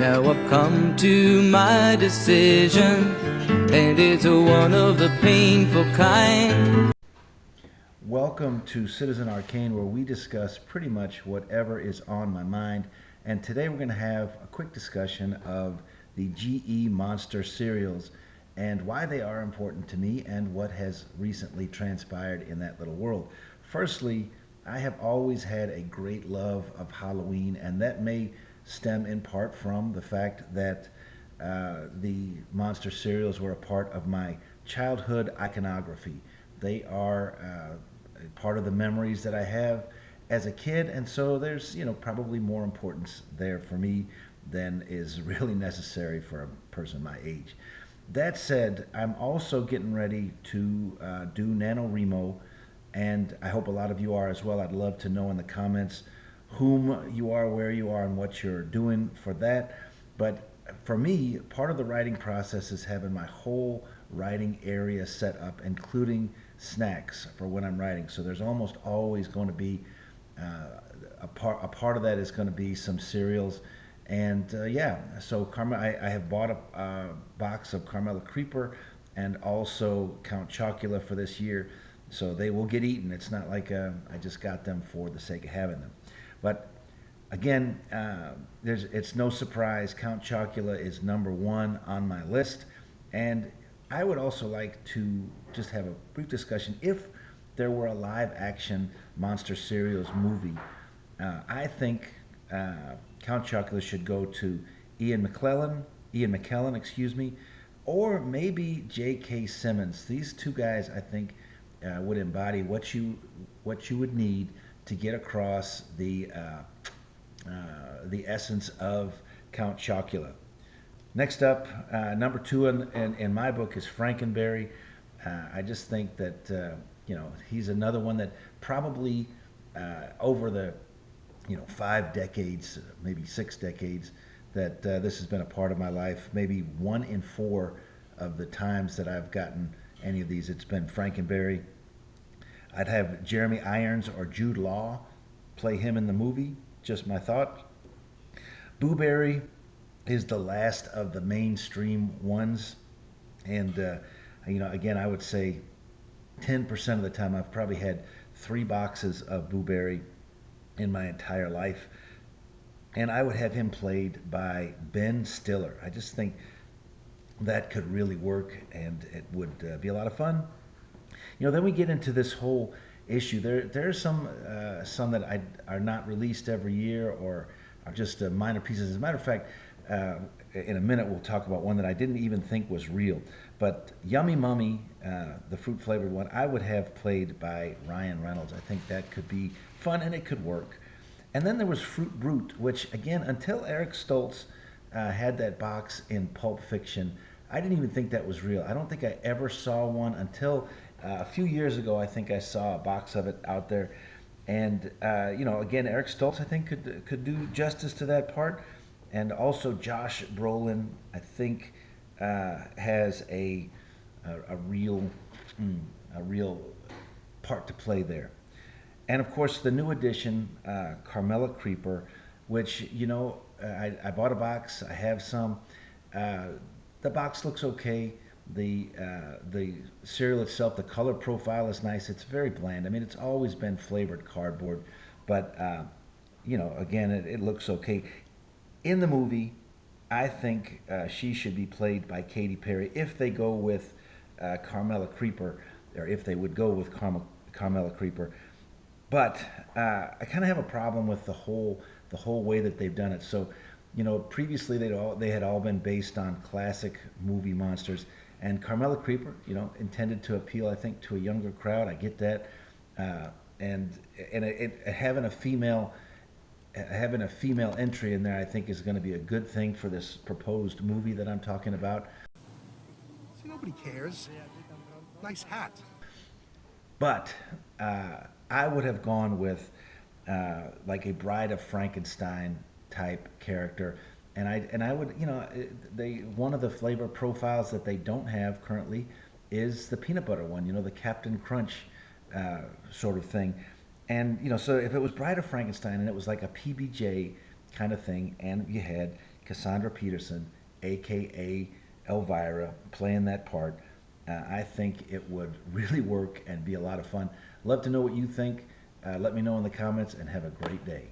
Now I've come to my decision, and it's one of the painful kind. Welcome to Citizen Arcane, where we discuss pretty much whatever is on my mind. And today we're going to have a quick discussion of the GE Monster cereals and why they are important to me and what has recently transpired in that little world. Firstly, I have always had a great love of Halloween, and that may stem in part from the fact that the Monster cereals were a part of my childhood iconography. They are part of the memories that I have as a kid, and so there's probably more importance there for me than is really necessary for a person my age. That said, I'm also getting ready to do NaNoWriMo, and I hope a lot of you are as well. I'd love to know in the comments whom you are, where you are, and what you're doing for that. But for me, part of the writing process is having my whole writing area set up, including snacks for when I'm writing. So there's almost always going to be a part of that is going to be some cereals. And yeah, so I have bought a box of Carmela Creeper and also Count Chocula for this year. So they will get eaten. It's not like I just got them for the sake of having them. But again, it's no surprise Count Chocula is number one on my list. And I would also like to just have a brief discussion. If there were a live action Monster Cereals movie, I think Count Chocula should go to Ian McKellen, excuse me, or maybe J.K. Simmons. These two guys, I think, would embody what you would need to get across the essence of Count Chocula. Next up, number two in my book is Frankenberry. I just think that he's another one that probably over the 5 decades, maybe 6 decades, that this has been a part of my life. Maybe 1 in 4 of the times that I've gotten any of these, it's been Frankenberry. I'd have Jeremy Irons or Jude Law play him in the movie. Just my thought. Boo Berry is the last of the mainstream ones, and again, I would say 10% of the time I've probably had 3 boxes of Boo Berry in my entire life, and I would have him played by Ben Stiller. I just think that could really work, and it would be a lot of fun. Then we get into this whole issue. There's some that are not released every year or are just minor pieces. As a matter of fact, in a minute we'll talk about one that I didn't even think was real. But Yummy Mummy, the fruit flavored one, I would have played by Ryan Reynolds. I think that could be fun and it could work. And then there was Fruit Brute, which again, until Eric Stoltz had that box in Pulp Fiction, I didn't even think that was real. I don't think I ever saw one until a few years ago. I think I saw a box of it out there. And again, Eric Stoltz, I think could do justice to that part, and also Josh Brolin, I think, has a real part to play there. And of course, the new addition, Carmela Creeper, which I bought a box. I have some. The box looks okay. The cereal itself, the color profile is nice. It's very bland. I mean, it's always been flavored cardboard, but again, it looks okay. In the movie, I think she should be played by Katy Perry if they go with Carmela Creeper, or if they would go with Carmela Creeper. But I kind of have a problem with the whole way that they've done it. So, previously they had all been based on classic movie monsters, and Carmela Creeper, intended to appeal, I think, to a younger crowd. I get that, and having a female entry in there, I think, is going to be a good thing for this proposed movie that I'm talking about. See, nobody cares. Nice hat. But I would have gone with like a Bride of Frankenstein type character, and I would, one of the flavor profiles that they don't have currently is the peanut butter one, the Captain Crunch sort of thing. And so if it was Bride of Frankenstein and it was like a PBJ kind of thing, and you had Cassandra Peterson, aka Elvira, playing that part. I think it would really work and be a lot of fun. Love to know what you think. Let me know in the comments, and have a great day.